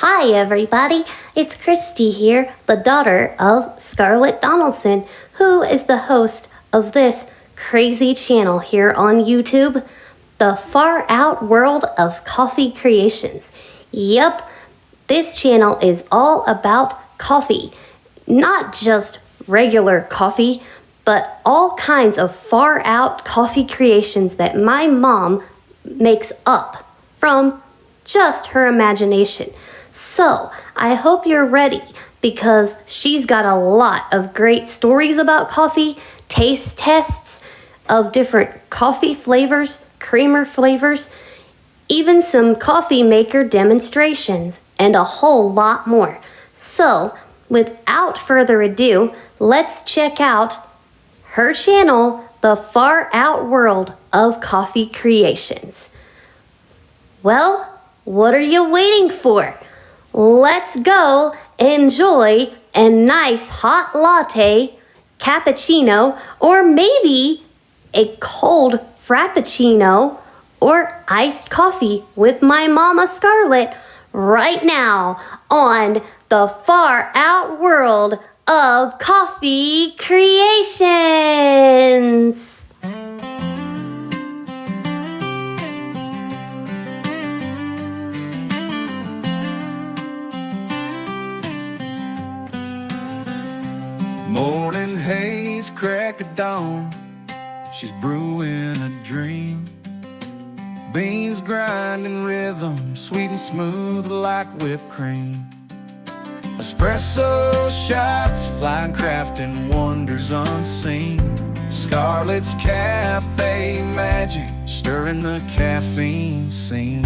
Hi everybody, it's Christy here, the daughter of Scarlett Donaldson, who is the host of this crazy channel here on YouTube, the Far Out World of Coffee Creations. Yep, this channel is all about coffee, not just regular coffee, but all kinds of far out coffee creations that my mom makes up from just her imagination. So, I hope you're ready because she's got a lot of great stories about coffee, taste tests of different coffee flavors, creamer flavors, even some coffee maker demonstrations, and a whole lot more. So, without further ado, let's check out her channel, The Far Out World of Coffee Creations. Well, what are you waiting for? Let's go enjoy a nice hot latte, cappuccino, or maybe a cold frappuccino or iced coffee with my mama Scarlett right now on the Far Out World of Coffee Creations. Morning haze, crack of dawn, she's brewing a dream. Beans grinding rhythm, sweet and smooth like whipped cream. Espresso shots, flying crafting wonders unseen. Scarlett's cafe magic, stirring the caffeine scene.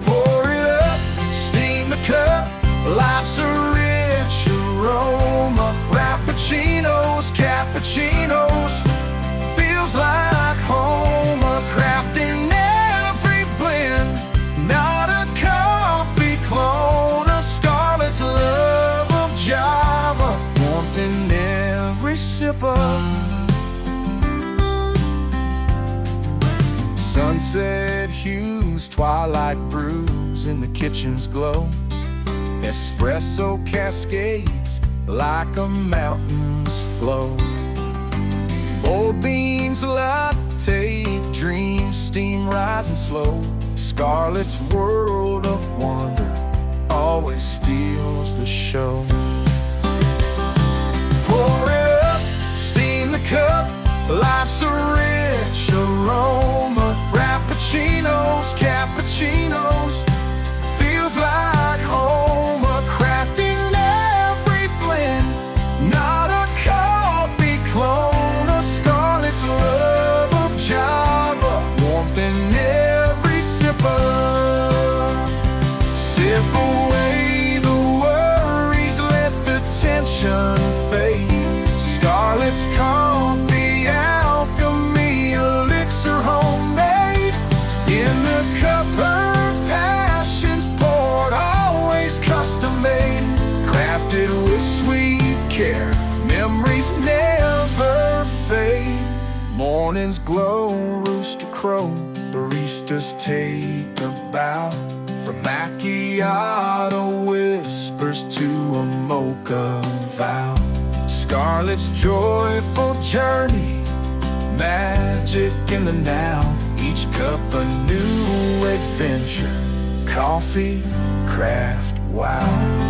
Pour it up, steam the cup, life's a rich aroma. Frappuccinos, cappuccinos, feels like home. A craft in every blend, not a coffee clone. A Scarlett's love of Java, warmth in every sip of. Sunset hues, twilight brews in the kitchen's glow. Espresso cascades like a mountain's flow. Bold beans latte, dreams steam rising slow. Scarlett's world of wonder always steals the show. Pour it up, steam the cup, life's a rich aroma. Frappuccinos, cappuccinos, feels like home. A craft in every blend, not a coffee clone. A Scarlett's love of Java, warmth in every sip of. Sip away the worries, let the tension fade. Scarlett's coffee alchemy, elixir homemade. In the cup her passions poured, always custom made. Crafted with sweet care, memories never fade. Mornings glow, rooster crow, baristas take a bow. From macchiato whispers to a mocha vow. Scarlett's joyful journey, magic in the now. Each cup a new adventure, coffee, craft, wow.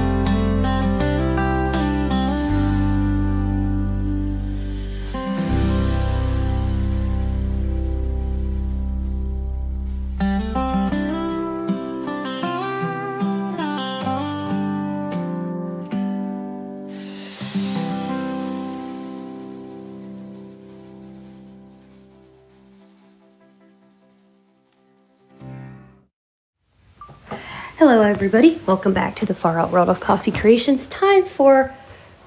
Hello everybody, welcome back to the Far Out World of Coffee Creations. Time for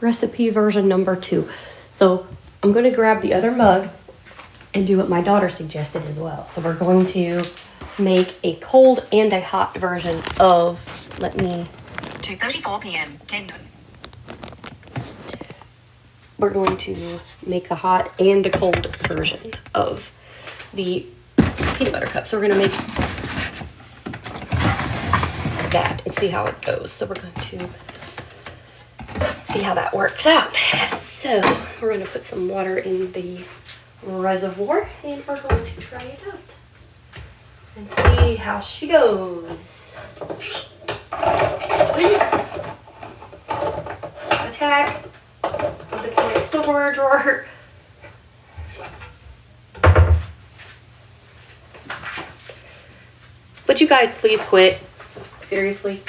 recipe version number 2. So I'm going to grab the other mug and do what my daughter suggested as well. So we're going to make a cold and a hot version of, 2:34 p.m. 10 noon. We're going to make a hot and a cold version of the peanut butter cup. So we're going to make see how it goes. So we're going to see how that works out. So we're going to put some water in the reservoir and we're going to try it out and see how she goes. Attack with the silverware drawer. Would you guys please quit? Seriously.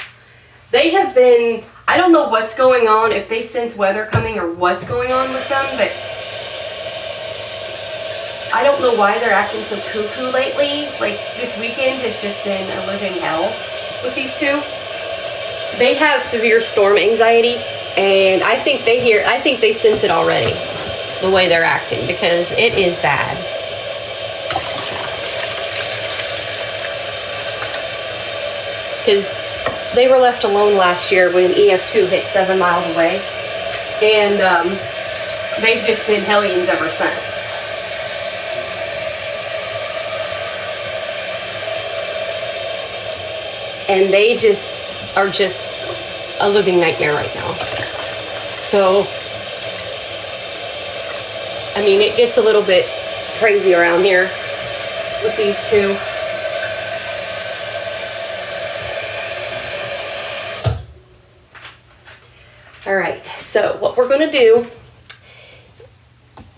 They have been, I don't know what's going on, if they sense weather coming or what's going on with them, but I don't know why they're acting so cuckoo lately. Like, this weekend has just been a living hell with these two. They have severe storm anxiety, and I think they sense it already, the way they're acting, because it is bad. Because they were left alone last year when EF2 hit 7 miles away, and they've just been hellions ever since. And they just are just a living nightmare right now. So, I mean, it gets a little bit crazy around here with these two. All right, so what we're gonna do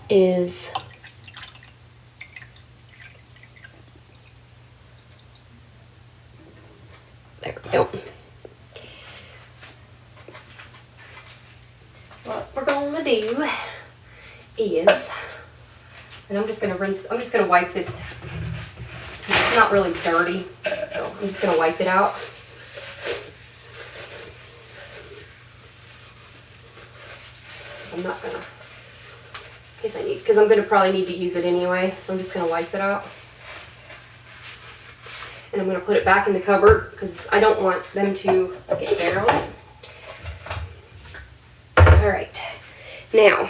is there we go. What we're gonna do is, and I'm just gonna wipe this. It's not really dirty, so I'm just gonna wipe it out. I'm not gonna, in case I need, because I'm gonna probably need to use it anyway, so I'm just gonna wipe it out. And I'm gonna put it back in the cupboard because I don't want them to get there on it. All right, now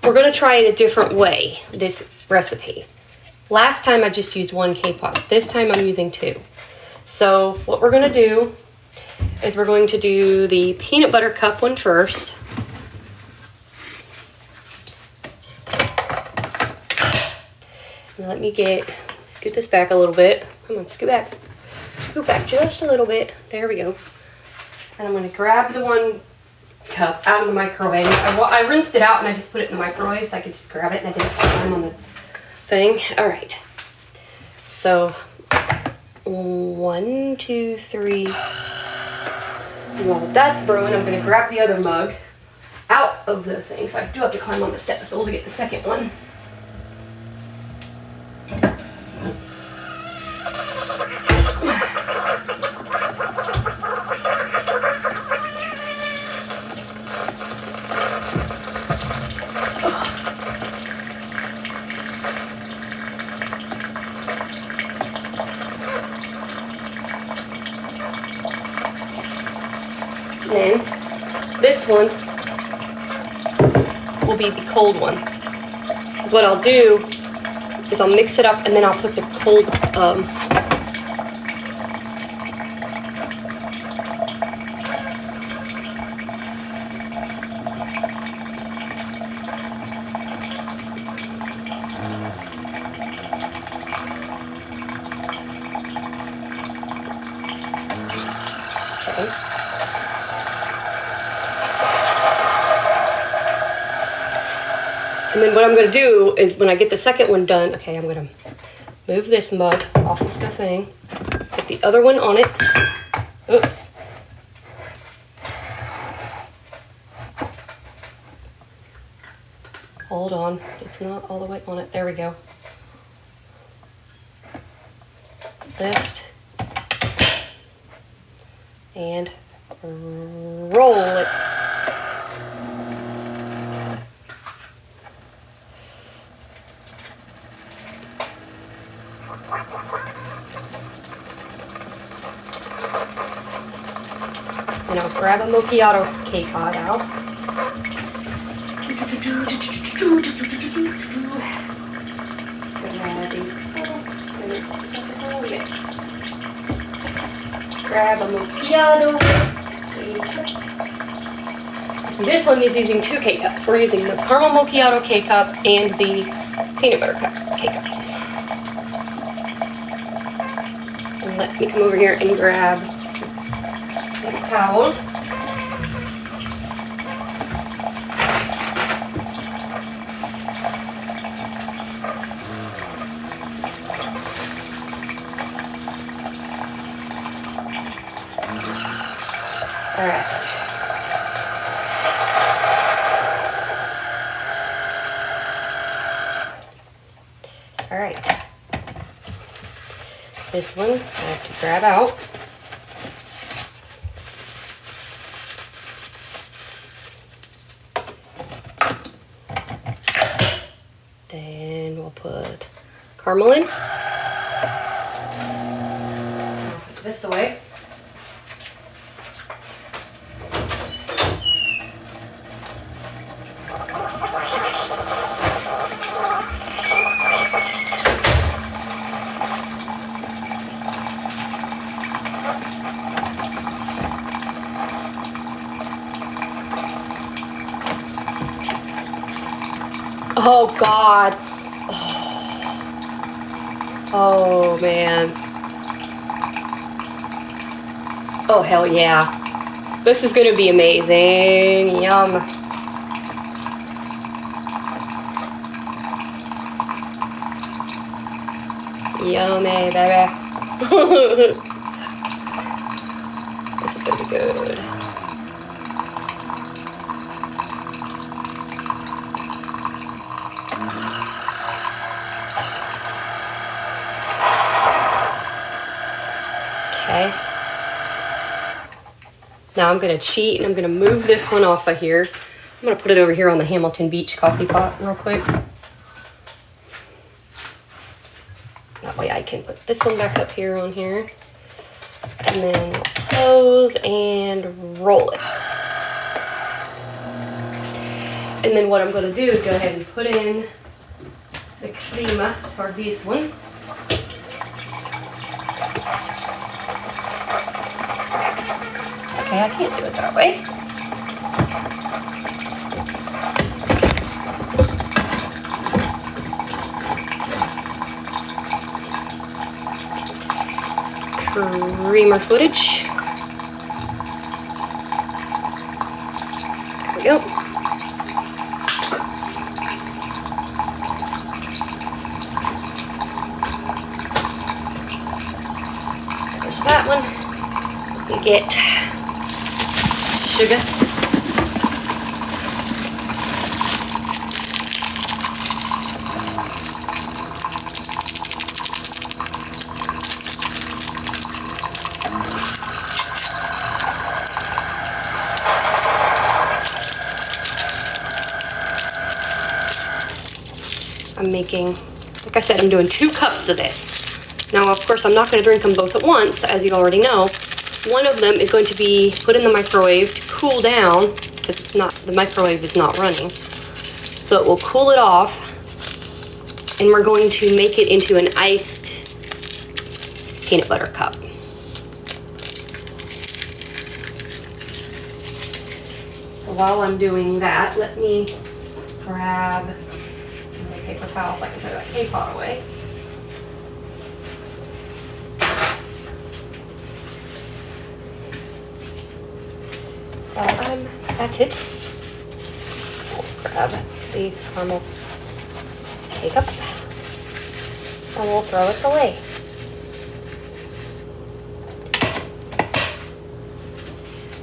we're gonna try it a different way, this recipe. Last time I just used 1 K-pot. This time I'm using 2. So what we're gonna do is we're going to do the peanut butter cup one first. And let me scoot this back a little bit. Come on, scoot back just a little bit. There we go. And I'm gonna grab the 1 cup out of the microwave. I rinsed it out and I just put it in the microwave so I could just grab it and I didn't put time on the thing. All right. So 1, 2, 3. While that's brewing, I'm gonna grab the other mug out of the thing. So I do have to climb on the step stool to get the second one. And this one will be the cold one. Because what I'll do is I'll mix it up and then I'll put the cold okay. And then what I'm going to do is when I get the second one done, okay, I'm going to move this mug off of the thing, put the other one on it. Oops. Hold on, it's not all the way on it. There we go. Lift. And roll it. And I'll grab a macchiato K-pot out. grab a macchiato. So this one is using 2 K-cups. We're using the caramel macchiato K-cup and the peanut butter K-cup. And let me come over here and grab a towel. All right. All right. This one I have to grab out. Then we'll put caramel in. Put this away. Oh God. Oh man. Oh hell yeah. This is gonna be amazing. Yum. Yummy, baby. This is gonna be good. Okay. Now I'm gonna cheat and I'm gonna move this one off of here. I'm gonna put it over here on the Hamilton Beach coffee pot real quick. That way I can put this one back up here on here. And then close and roll it. And then what I'm gonna do is go ahead and put in the crema for this one. Okay, I can't do it that way. Creamer footage. There we go. There's that one. You get sugar. I'm making, like I said, I'm doing 2 cups of this. Now, of course, I'm not going to drink them both at once, as you already know. One of them is going to be put in the microwave to cool down, because it's not, the microwave is not running. So it will cool it off, and we're going to make it into an iced peanut butter cup. So while I'm doing that, let me grab paper towel so I can throw that K-pot away. While I'm at it, we'll grab the caramel K-cup and we'll throw it away.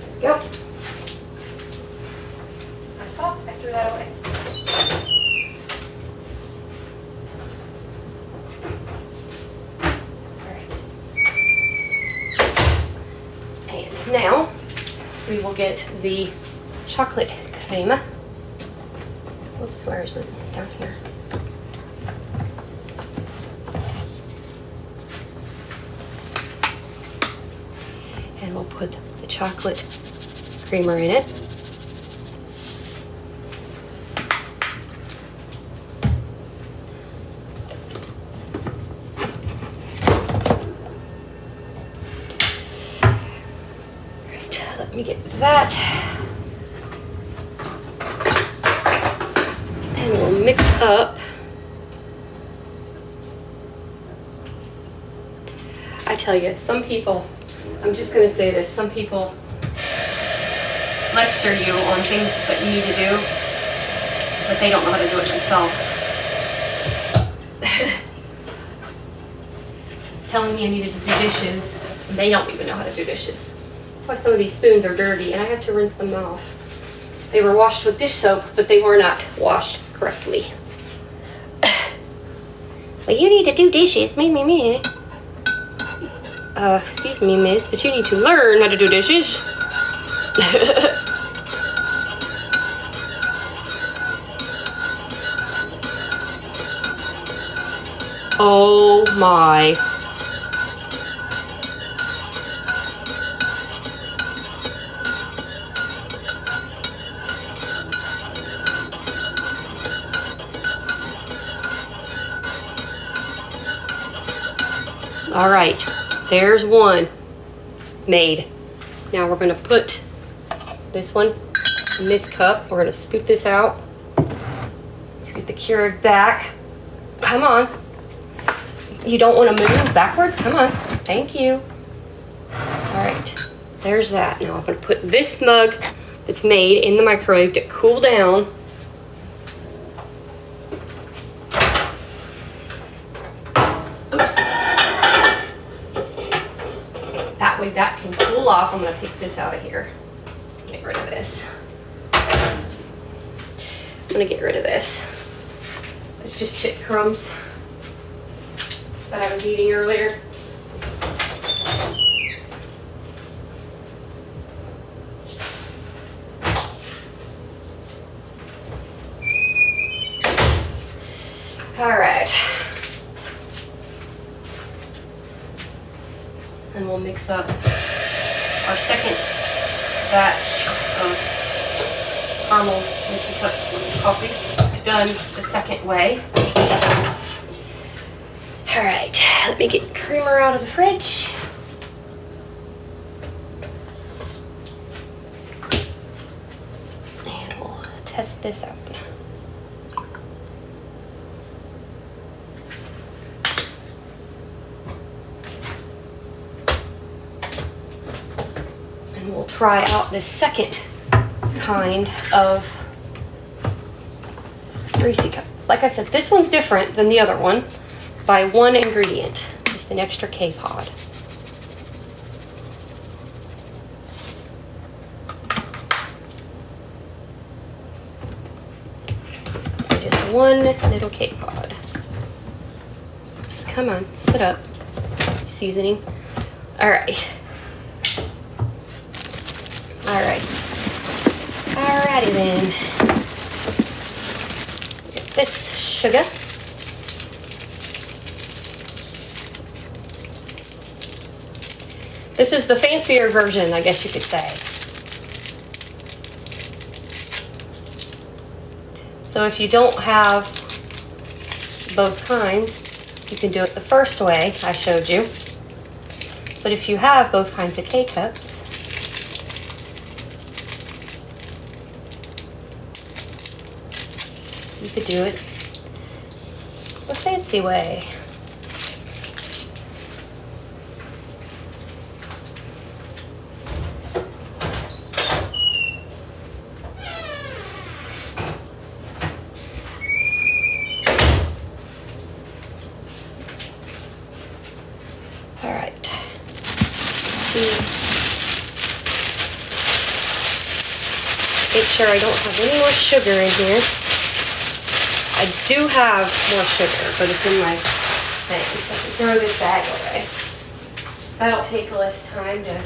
There we go. I threw that away. Now, we will get the chocolate crema. Whoops, where is it? Down here. And we'll put the chocolate creamer in it. Let me get that. And we'll mix up. I tell you, some people, I'm just going to say this, some people lecture you on things that you need to do, but they don't know how to do it themselves. Telling me I needed to do dishes, and they don't even know how to do dishes. That's why some of these spoons are dirty, and I have to rinse them off. They were washed with dish soap, but they were not washed correctly. Well, you need to do dishes, me. Excuse me, miss, but you need to learn how to do dishes. Oh my. All right, there's one made. Now we're gonna put this one in this cup. We're gonna scoop this out. Scoop the Keurig back. Come on. You don't want to move backwards? Come on. Thank you. All right, there's that. Now I'm gonna put this mug that's made in the microwave to cool down. Oops. That way that can cool off. I'm gonna take this out of here. Get rid of this. I'm gonna get rid of this. It's just chip crumbs that I was eating earlier. All right. And we'll mix up our second batch of caramel instant cup coffee. Done the second way. All right, let me get creamer out of the fridge. And we'll test this out. And we'll try out this second kind of greasy cup. Like I said, this one's different than the other one by one ingredient, just an extra K-pod. Just one little K-pod. Oops, come on, sit up. Seasoning. All right. All right. Alrighty then. Get this sugar. This is the fancier version, I guess you could say. So if you don't have both kinds, you can do it the first way I showed you. But if you have both kinds of K-cups, you could do it the fancy way. All right. Make sure I don't have any more sugar in here. I do have more sugar, but it's in my thing, so I can throw this bag away. That'll take less time to...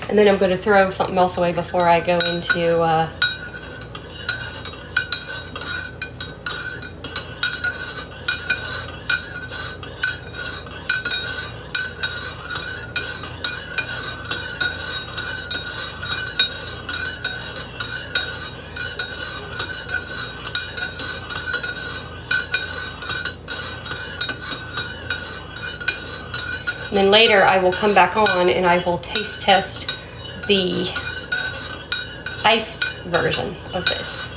And then I'm going to throw something else away before I go into And then later I will come back on and I will taste test the iced version of this.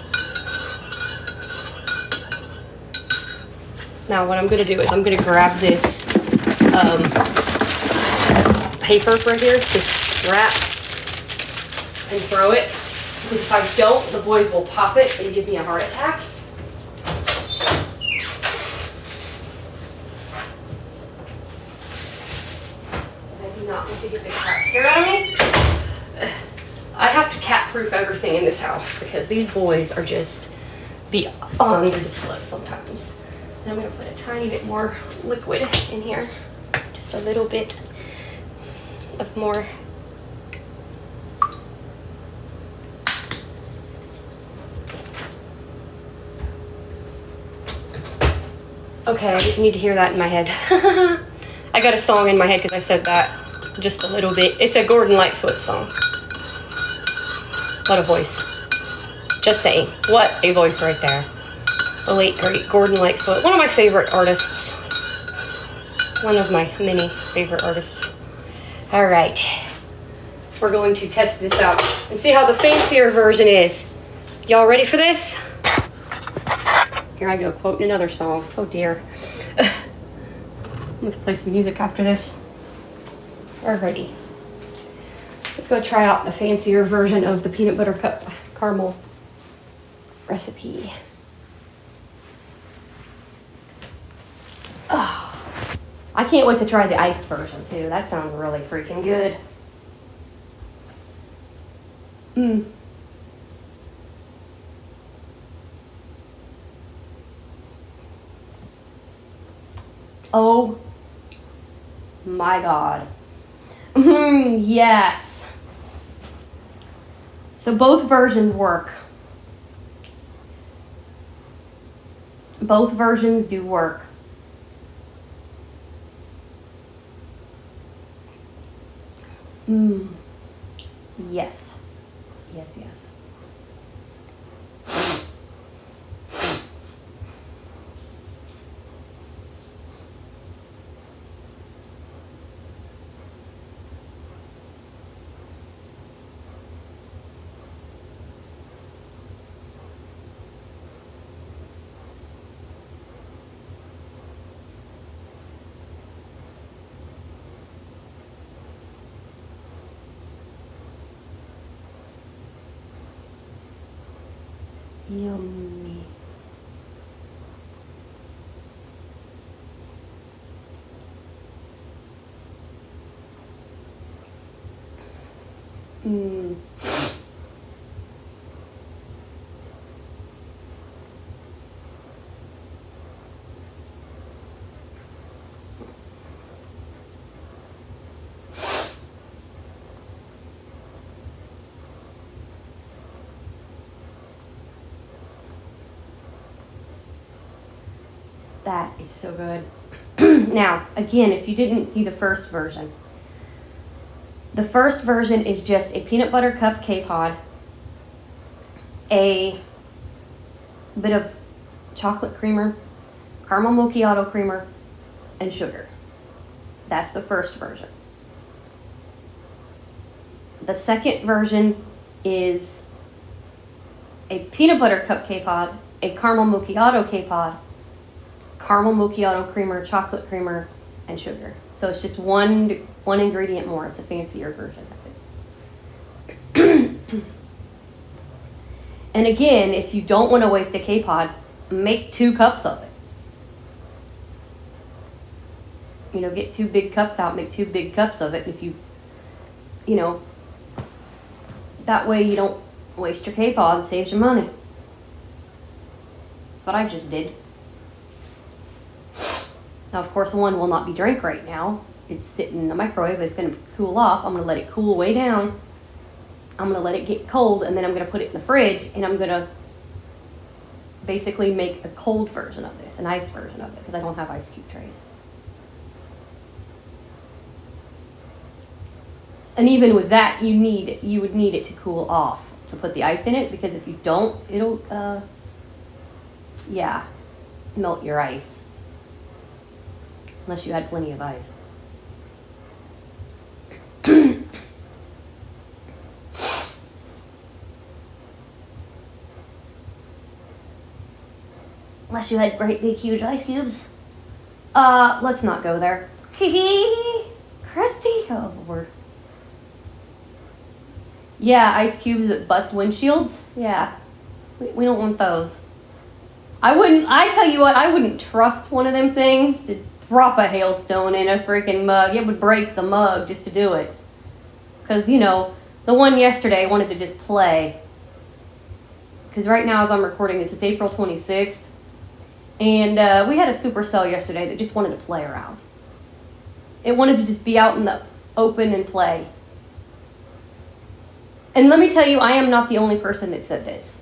Now what I'm going to do is I'm going to grab this paper right here, this wrap, and throw it. Because if I don't, the boys will pop it and give me a heart attack. I do not want to get the crap scared out of me. I have to cat-proof everything in this house because these boys are just beyond ridiculous sometimes. And I'm going to put a tiny bit more liquid in here. Just a little bit of more. Okay, I didn't need to hear that in my head. I got a song in my head because I said that just a little bit. It's a Gordon Lightfoot song. What a voice. Just saying. What a voice right there. The late, great Gordon Lightfoot. One of my favorite artists. One of my many favorite artists. All right. We're going to test this out and see how the fancier version is. Y'all ready for this? Here I go, quoting another song. Oh dear. Let's play some music after this. Alrighty. Let's go try out the fancier version of the peanut butter cup caramel recipe. Oh, I can't wait to try the iced version too. That sounds really freaking good. Mmm. Oh my God. Yes. So both versions work. Both versions do work. Yes. Yes, yes. Yummy. That is so good. Now, again, if you didn't see the first version, the first version is just a peanut butter cup K-Pod, a bit of chocolate creamer, caramel macchiato creamer, and sugar. That's the first version. The second version is a peanut butter cup K-Pod, a caramel macchiato K-Pod, caramel macchiato creamer, chocolate creamer, and sugar. So it's just one ingredient more. It's a fancier version of it. And again, if you don't want to waste a K-Pod, make 2 cups of it. You know, get 2 big cups out, make 2 big cups of it. If you know, that way you don't waste your K-Pod, it saves you money. That's what I just did. Now, of course, one will not be drank right now. It's sitting in the microwave. It's going to cool off. I'm going to let it cool way down. I'm going to let it get cold, and then I'm going to put it in the fridge, and I'm going to basically make a cold version of this, an ice version of it, because I don't have ice cube trays. And even with that, you would need it to cool off to put the ice in it, because if you don't, it'll, melt your ice. Unless you had plenty of ice. Unless you had great big huge ice cubes. Let's not go there. Christy, oh Lord. Yeah, ice cubes that bust windshields. Yeah, we don't want those. I tell you what, I wouldn't trust one of them things to drop a hailstone in a freaking mug. It would break the mug just to do it. Because, you know, the one yesterday wanted to just play. Because right now as I'm recording this, it's April 26th. And we had a supercell yesterday that just wanted to play around. It wanted to just be out in the open and play. And let me tell you, I am not the only person that said this.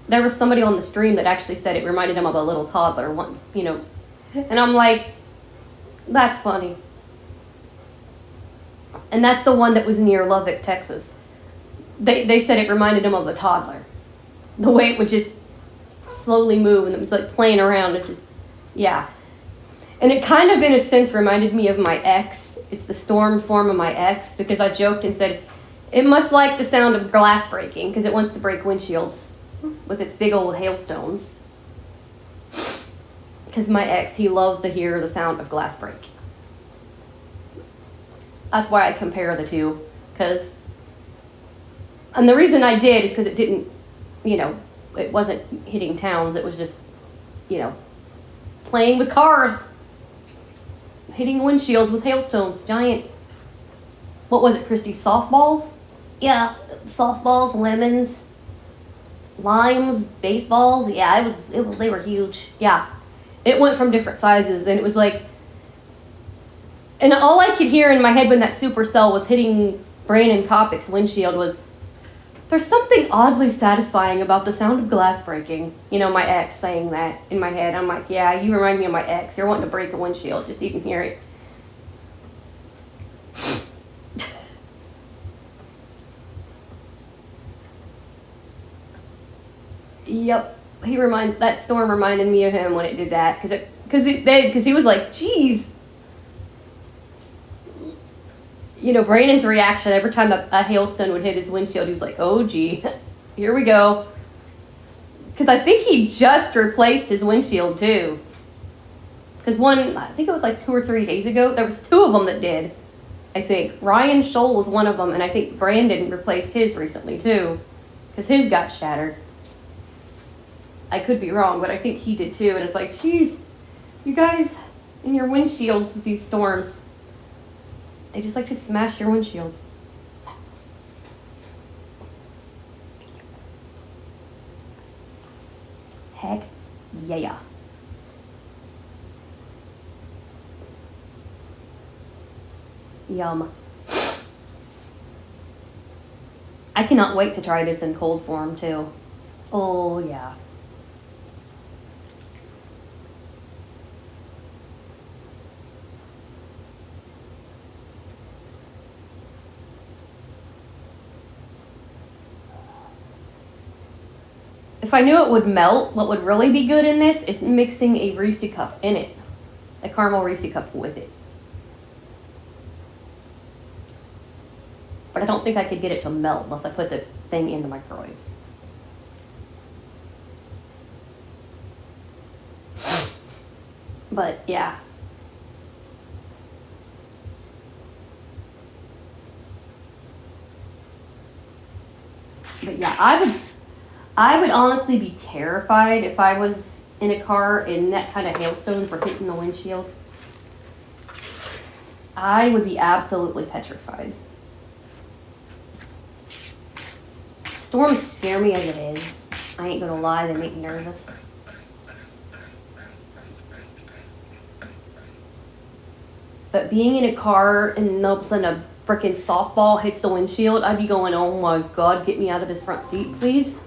There was somebody on the stream that actually said it reminded him of a little toddler, you know. And I'm like, that's funny. And that's the one that was near Lubbock, Texas. They said it reminded him of a toddler. The way it would just slowly move and it was like playing around. It just, yeah. And it kind of, in a sense, reminded me of my ex. It's the storm form of my ex, because I joked and said, it must like the sound of glass breaking because it wants to break windshields with its big old hailstones. Because my ex, he loved to hear the sound of glass break. That's why I compare the two. And the reason I did is because it didn't, you know, it wasn't hitting towns. It was just, you know, playing with cars. Hitting windshields with hailstones. Giant, what was it, Christy? Softballs? Yeah, softballs, lemons, limes, baseballs. Yeah, they were huge. Yeah. It went from different sizes, and it was like, and all I could hear in my head when that supercell was hitting Brandon Kopic's windshield was, there's something oddly satisfying about the sound of glass breaking. You know, my ex saying that in my head. I'm like, yeah, you remind me of my ex. You're wanting to break a windshield, just so you can hear it. Yep, that storm reminded me of him when it did that, because he was like, geez. You know, Brandon's reaction every time a hailstone would hit his windshield, he was like, oh gee, here we go. Because I think he just replaced his windshield too. Because I think it was like 2 or 3 days ago, there was 2 of them that did. I think Ryan Scholl was one of them, and I think Brandon replaced his recently too, because his got shattered. I could be wrong, but I think he did too. And it's like, geez, you guys and your windshields with these storms, they just like to smash your windshields. Heck yeah. Yum. I cannot wait to try this in cold form too. Oh yeah. If I knew it would melt, what would really be good in this is mixing a Reese cup in it. A caramel Reese cup with it. But I don't think I could get it to melt unless I put the thing in the microwave. But yeah. But yeah, I would honestly be terrified if I was in a car and that kind of hailstones were hitting the windshield. I would be absolutely petrified. Storms scare me as it is. I ain't gonna lie, they make me nervous. But being in a car and all of a sudden a frickin' softball hits the windshield, I'd be going, oh my God, get me out of this front seat, please.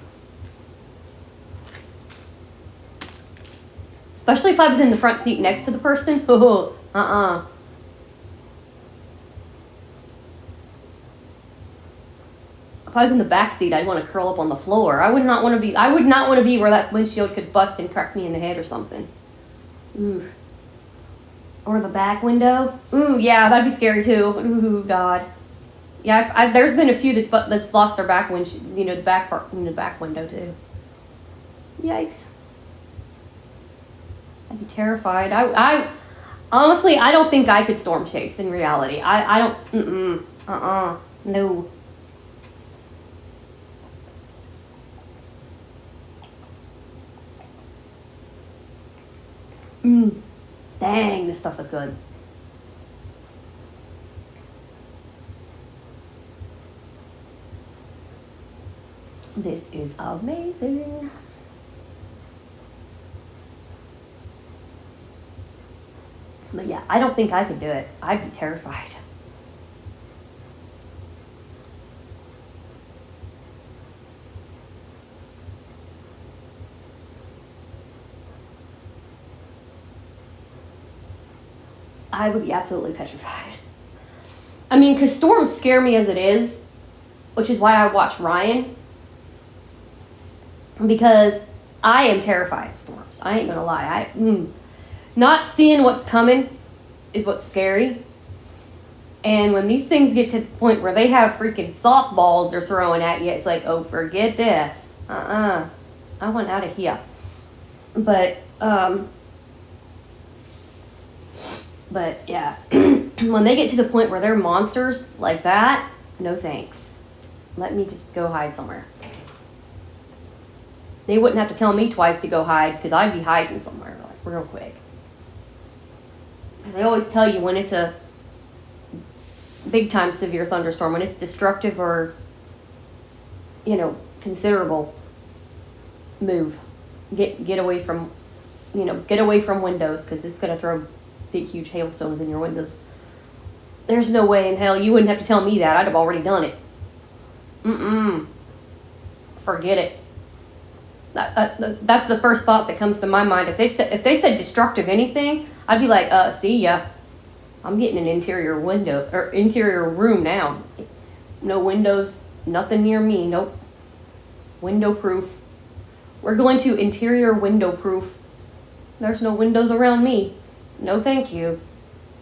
Especially if I was in the front seat next to the person. Oh, If I was in the back seat, I'd want to curl up on the floor. I would not want to be where that windshield could bust and crack me in the head or something. Ooh. Or the back window. Ooh, yeah, that'd be scary too. Ooh, God. Yeah, there's been a few that's lost their back windshield, the back part, the back window too. Yikes. I'd be terrified. I honestly, I don't think I could storm chase in reality. I don't, no. Dang, this stuff is good. This is amazing. But yeah, I don't think I could do it. I'd be terrified. I would be absolutely petrified. I mean, because storms scare me as it is, which is why I watch Ryan. Because I am terrified of storms. I ain't gonna lie. Not seeing what's coming is what's scary. And when these things get to the point where they have freaking softballs they're throwing at you, it's like, oh, forget this. I want out of here. But yeah, when they get to the point where they're monsters like that, no thanks. Let me just go hide somewhere. They wouldn't have to tell me twice to go hide, because I'd be hiding somewhere, like, real quick. They always tell you when it's a big time severe thunderstorm, when it's destructive or, considerable, move. Get away from, get away from windows, because it's going to throw big, huge hailstones in your windows. There's no way in hell you wouldn't have to tell me that. I'd have already done it. Forget it. That's the first thought that comes to my mind. If they said destructive anything, I'd be like, see ya. I'm getting an interior window or interior room now. No windows, nothing near me. Nope. Window proof. We're going to interior window proof. There's no windows around me. No, thank you.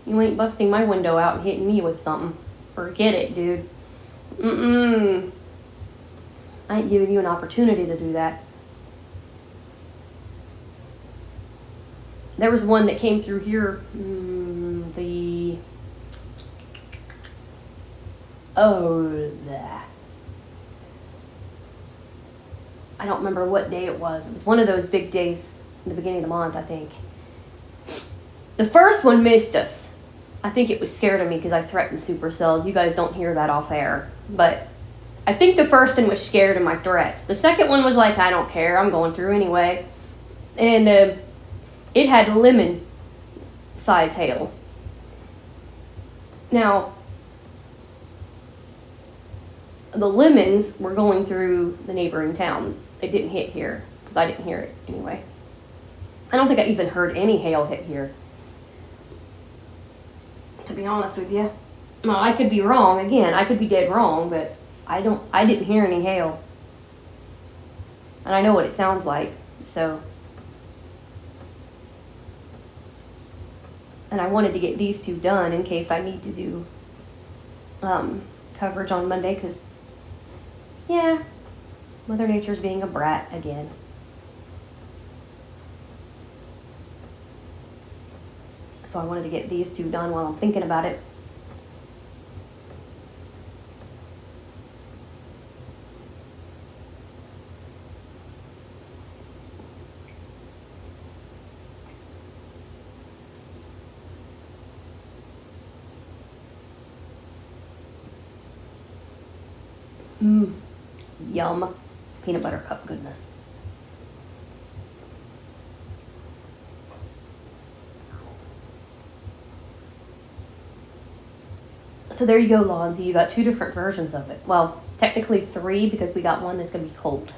You ain't busting my window out and hitting me with something. Forget it, dude. I ain't giving you an opportunity to do that. There was one that came through here, I don't remember what day it was. It was one of those big days in the beginning of the month, I think. The first one missed us. I think it was scared of me because I threatened supercells. You guys don't hear that off air. But I think the first one was scared of my threats. The second one was like, I don't care. I'm going through anyway. And it had lemon size hail. Now, the lemons were going through the neighboring town. They didn't hit here, because I didn't hear it anyway. I don't think I even heard any hail hit here, to be honest with you. Well, I could be wrong. Again, I could be dead wrong, but I didn't hear any hail. And I know what it sounds like, so. And I wanted to get these two done in case I need to do coverage on Monday, because, yeah, Mother Nature's being a brat again. So I wanted to get these two done while I'm thinking about it. Yum. Peanut butter cup goodness. So there you go, Lonzy. You got two different versions of it. Well, technically three, because we got one that's going to be cold.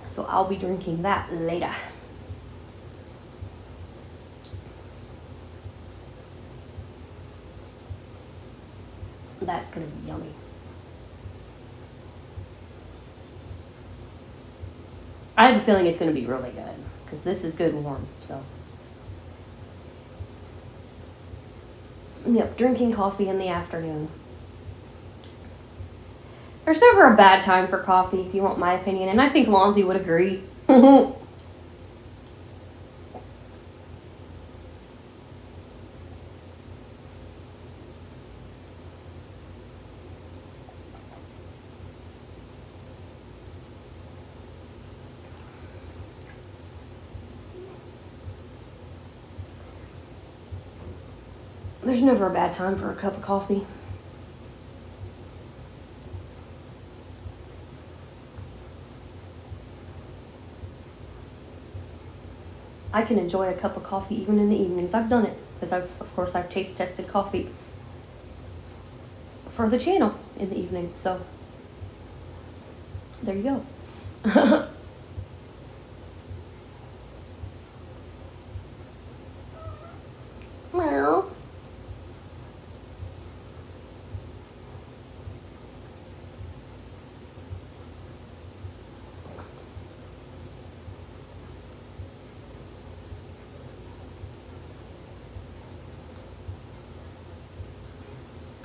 So I'll be drinking that later. That's going to be yummy. I have a feeling it's going to be really good, because this is good and warm, so. Yep, drinking coffee in the afternoon. There's never a bad time for coffee, if you want my opinion, and I think Lonzy would agree. There's never a bad time for a cup of coffee. I can enjoy a cup of coffee even in the evenings. I've done it because of course I've taste tested coffee for the channel in the evening. So there you go. Meow.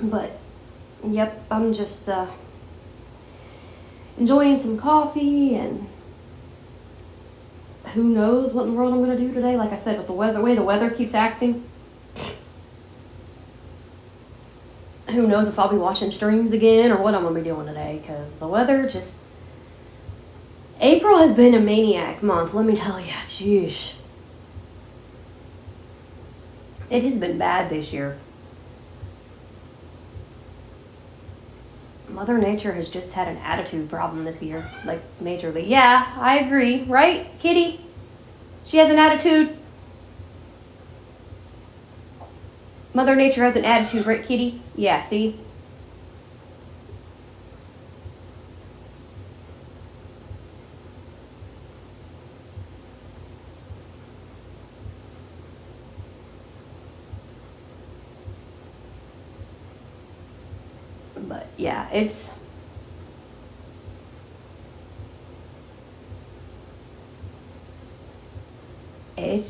But, yep, I'm just enjoying some coffee, and who knows what in the world I'm going to do today. Like I said, with the way the weather keeps acting, who knows if I'll be watching streams again or what I'm going to be doing today, because the weather just... April has been a maniac month, let me tell you. Jeez. It has been bad this year. Mother Nature has just had an attitude problem this year, like majorly. Yeah, I agree, right, Kitty? She has an attitude. Mother Nature has an attitude, right, Kitty? Yeah, see? But yeah, it's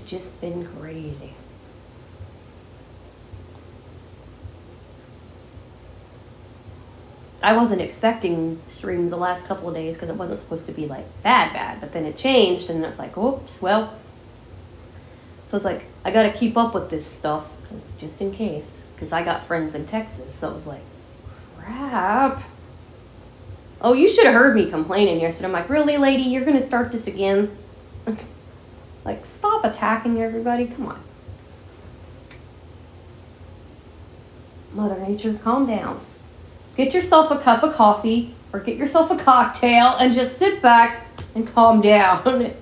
just been crazy. I wasn't expecting streams the last couple of days because it wasn't supposed to be like bad, but then it changed and it's like, oops, well. So it's like, I gotta keep up with this stuff just in case, because I got friends in Texas, so it was like, crap. Oh, you should have heard me complaining yesterday. I'm like, really, lady, you're gonna start this again? Like, stop attacking everybody, come on. Mother Nature, calm down. Get yourself a cup of coffee or get yourself a cocktail and just sit back and calm down.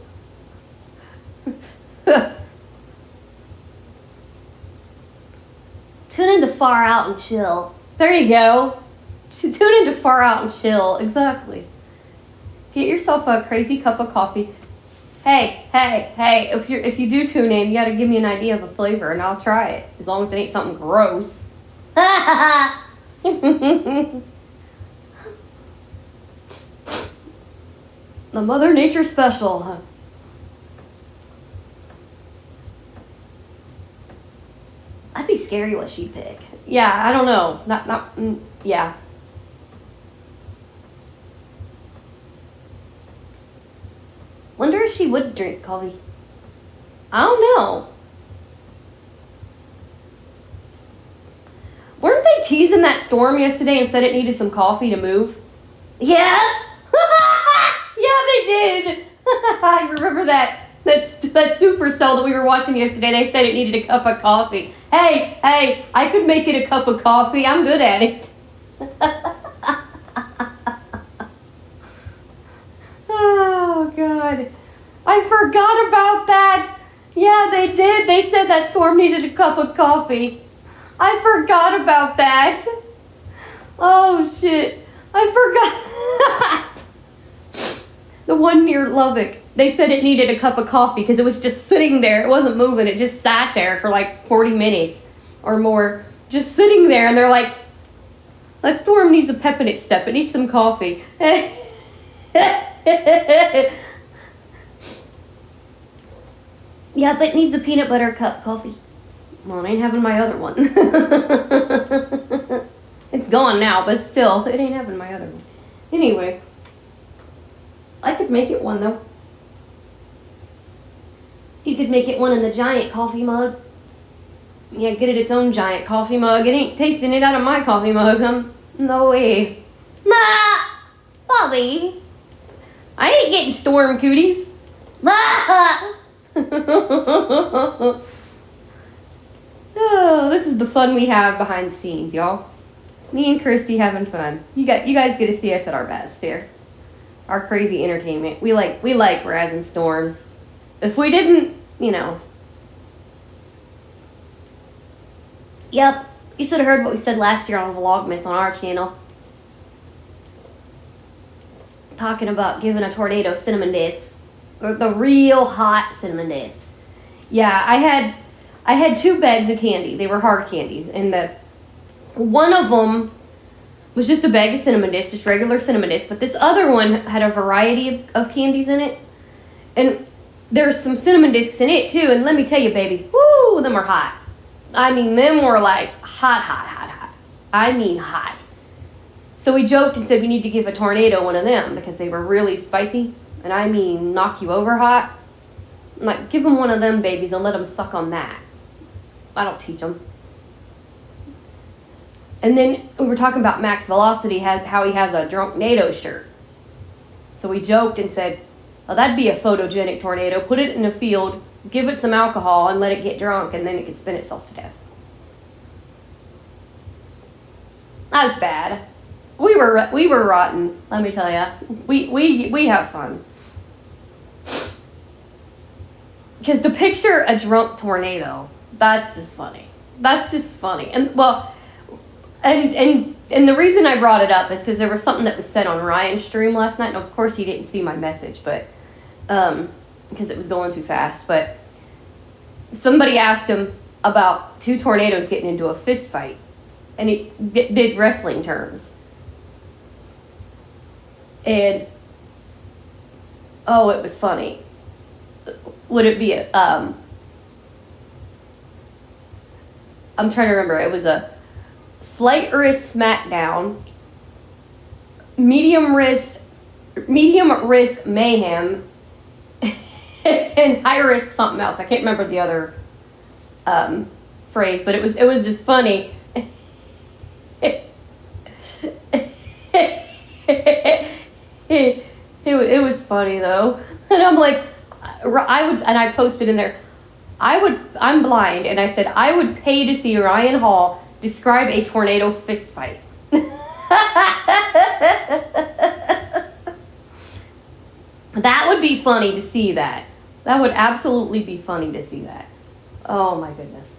Tune into Far Out and Chill. There you go. Tune into Far Out and Chill. Exactly. Get yourself a crazy cup of coffee. Hey, if you do tune in, you gotta give me an idea of a flavor and I'll try it. As long as it ain't something gross. The Mother Nature special. I'd be scary what she'd pick. Yeah, I don't know. Yeah. Wonder if she would drink coffee. I don't know. Weren't they teasing that storm yesterday and said it needed some coffee to move? Yes! Yeah, they did! I remember that Supercell that we were watching yesterday. They said it needed a cup of coffee. Hey, I could make it a cup of coffee. I'm good at it. Oh, God. I forgot about that. Yeah, they did. They said that storm needed a cup of coffee. I forgot about that. Oh, shit. I forgot. The one near Lubbock. They said it needed a cup of coffee because it was just sitting there. It wasn't moving. It just sat there for like 40 minutes or more. Just sitting there. And they're like, that storm needs a pep in its step. It needs some coffee. Yep, it needs a peanut butter cup coffee. Well, it ain't having my other one. It's gone now, but still, it ain't having my other one. Anyway, I could make it one, though. You could make it one in the giant coffee mug. Yeah, get it its own giant coffee mug. It ain't tasting it out of my coffee mug, No way. Ma! Bobby! I ain't getting storm cooties. Oh, this is the fun we have behind the scenes, y'all. Me and Christy having fun. You guys get to see us at our best here. Our crazy entertainment. We like razzing storms. If we didn't, you know. Yep, you should have heard what we said last year on Vlogmas on our channel. Talking about giving a tornado cinnamon discs. Or the real hot cinnamon discs. Yeah, I had 2 bags of candy. They were hard candies. And one of them was just a bag of cinnamon discs, just regular cinnamon discs. But this other one had a variety of candies in it. And there's some cinnamon discs in it too. And let me tell you, baby, whoo, them are hot. I mean, them were like hot. I mean hot. So we joked and said we need to give a tornado one of them because they were really spicy. And I mean knock you over hot. I'm like, give them one of them babies and let them suck on that. I don't teach them. And then we were talking about Max Velocity, how he has a Drunknado shirt. So we joked and said, oh, that'd be a photogenic tornado. Put it in a field, give it some alcohol, and let it get drunk, and then it could spin itself to death. That was bad. We were rotten, let me tell ya. We have fun. Because to picture a drunk tornado, that's just funny. That's just funny. And well, and the reason I brought it up is because there was something that was said on Ryan's stream last night. And of course he didn't see my message, but because it was going too fast. But somebody asked him about 2 tornadoes getting into a fist fight, and he did wrestling terms. And oh, it was funny. Would it be I'm trying to remember. It was a slight wrist smackdown, medium risk mayhem, and high risk something else. I can't remember the other phrase, but it was just funny. It was funny though, and I'm like, I posted in there, I'm blind, and I said I would pay to see Ryan Hall describe a tornado fist fight. That would be funny to see that. That would absolutely be funny to see that. Oh my goodness.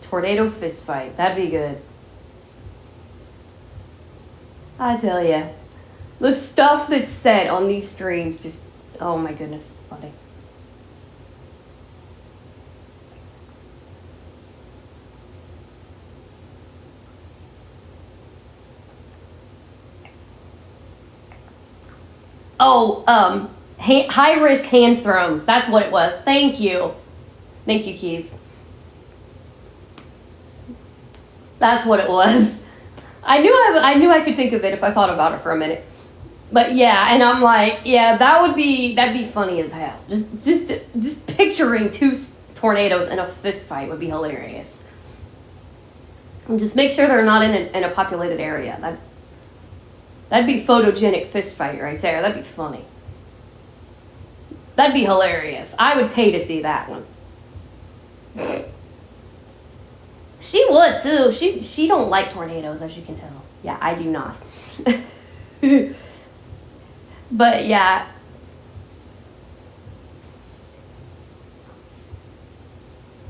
Tornado fist fight. That'd be good. I tell ya. The stuff that's said on these streams just, oh my goodness, it's funny. Oh, high risk hands thrown. That's what it was. Thank you. Thank you, Keys. That's what it was. I knew I could think of it if I thought about it for a minute. But yeah, and I'm like, yeah, that'd be funny as hell. Just picturing 2 tornadoes in a fist fight would be hilarious. And just make sure they're not in a populated area. That'd be photogenic fist fight right there. That'd be funny. That'd be hilarious. I would pay to see that one. She would too. She don't like tornadoes, as you can tell. Yeah, I do not. But yeah.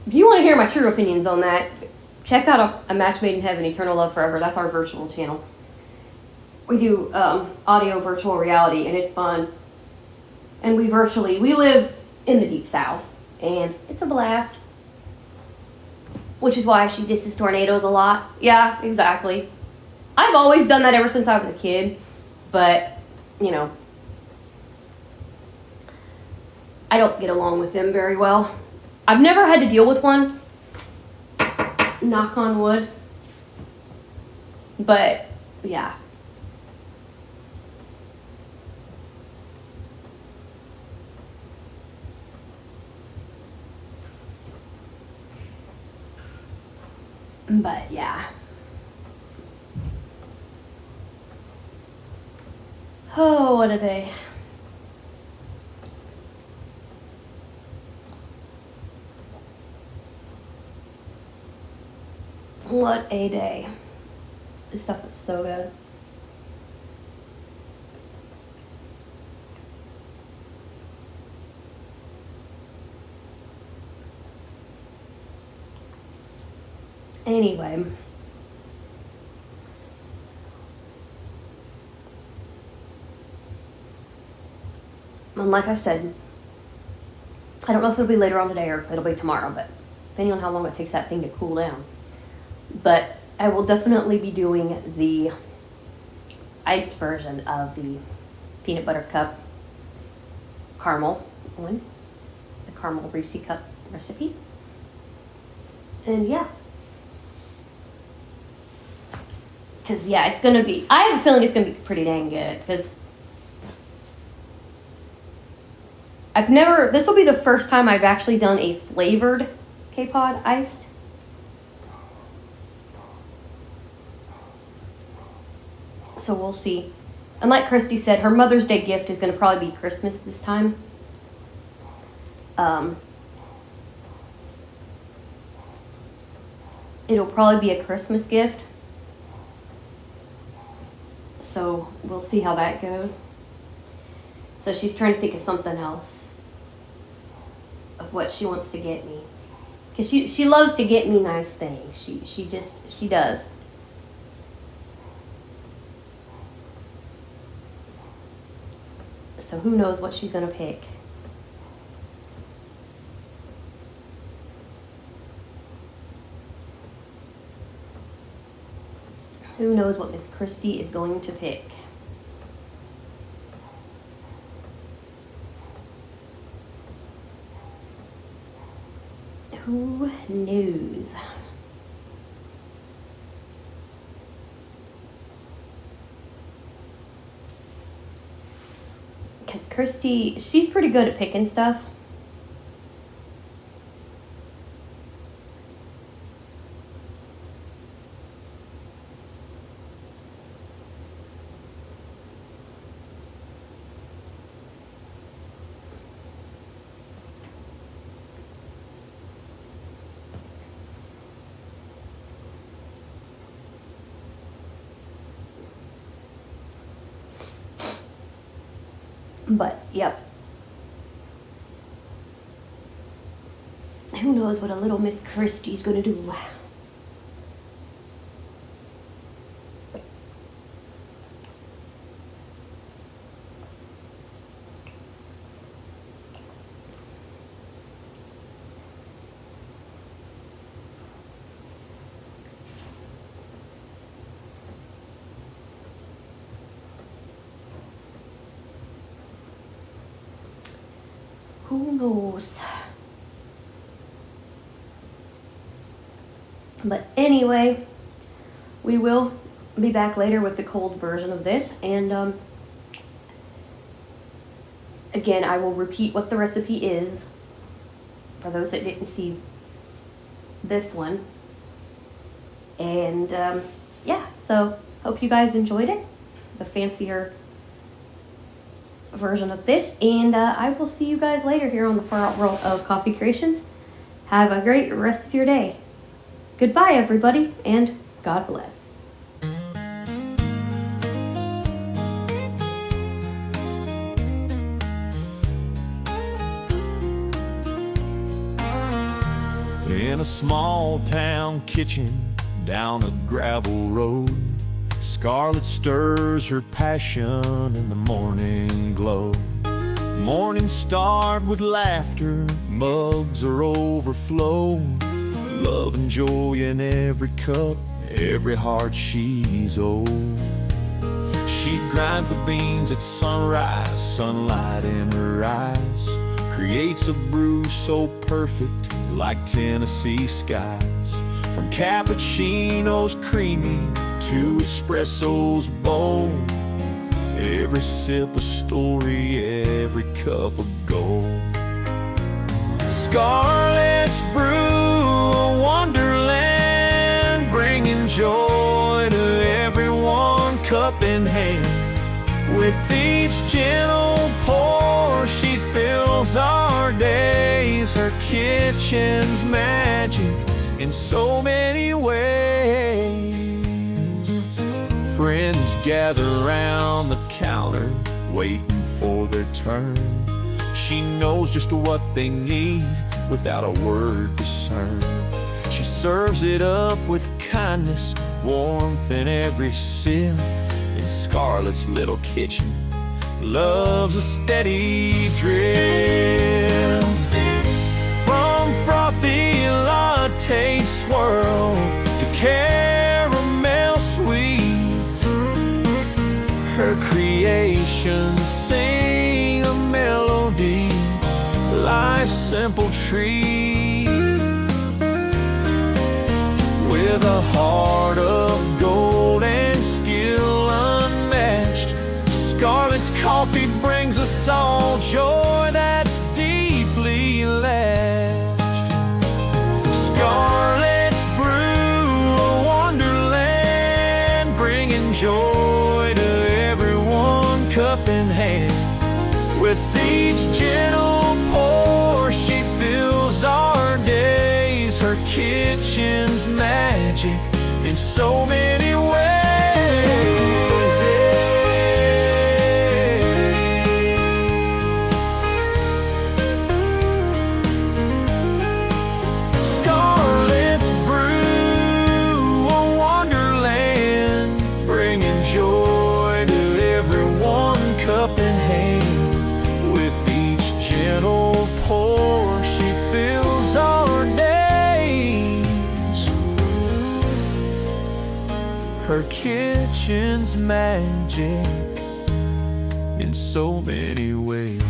If you want to hear my true opinions on that, check out A Match Made in Heaven, Eternal Love Forever. That's our virtual channel. We do audio virtual reality, and it's fun. And we live in the deep south, and it's a blast. Which is why she disses tornadoes a lot. Yeah, exactly. I've always done that ever since I was a kid, but, you know, I don't get along with them very well. I've never had to deal with one, knock on wood. But yeah. But yeah. Oh, what a day. What a day. This stuff is so good. Anyway. And like I said, I don't know if it'll be later on today or it'll be tomorrow, but depending on how long it takes that thing to cool down. But I will definitely be doing the iced version of the peanut butter cup caramel one, the caramel Reese cup recipe. And yeah. Because yeah, it's going to be, I have a feeling it's going to be pretty dang good, because this will be the first time I've actually done a flavored K-Pod iced. So we'll see. And like Christy said, her Mother's Day gift is going to probably be Christmas this time. It'll probably be a Christmas gift. So we'll see how that goes. So she's trying to think of something else of what she wants to get me. Because she loves to get me nice things. She does. So who knows what she's going to pick. Who knows what Miss Christie is going to pick. Who knows? Because Christy, she's pretty good at picking stuff. But, yep. Who knows what a little Miss Christie's gonna do. Who knows? But anyway, we will be back later with the cold version of this. And again, I will repeat what the recipe is for those that didn't see this one. And yeah, so hope you guys enjoyed it. The fancier version of this, and I will see you guys later here on the Far Out World of Coffee Creations. Have a great rest of your day. Goodbye, everybody, and God bless. In a small town kitchen down a gravel road, Scarlet stirs her passion in the morning glow. Morning start with laughter, mugs are overflowing. Love and joy in every cup, every heart she's owed. She grinds the beans at sunrise, sunlight in her eyes. Creates a brew so perfect, like Tennessee skies. From cappuccinos creamy to espressos bold, every sip a story, every cup of gold. Scarlet's Brew, a wonderland, bringing joy to everyone, cup in hand. With each gentle pour, she fills our days. Her kitchen's magic in so many ways. Friends gather round the counter, waiting for their turn. She knows just what they need without a word discerned. She serves it up with kindness, warmth in every sip. In Scarlet's little kitchen, love's a steady drip. From frothy latte swirl to caramel sweet, her creations sing a melody, life's simple treat. With a heart of gold and skill unmatched, Scarlet's coffee brings us all joy that's deeply latched. Scarlet's Brew, a wonderland, bringing joy to everyone, cup in hand. With each gentle pour, she fills our days. Her kitchen's magic in so many ways. Scarlet's Brew, a wonderland, bringing joy to everyone, cup in hand. With each gentle pour, she fills our days. Her kitchen's magic in so many ways.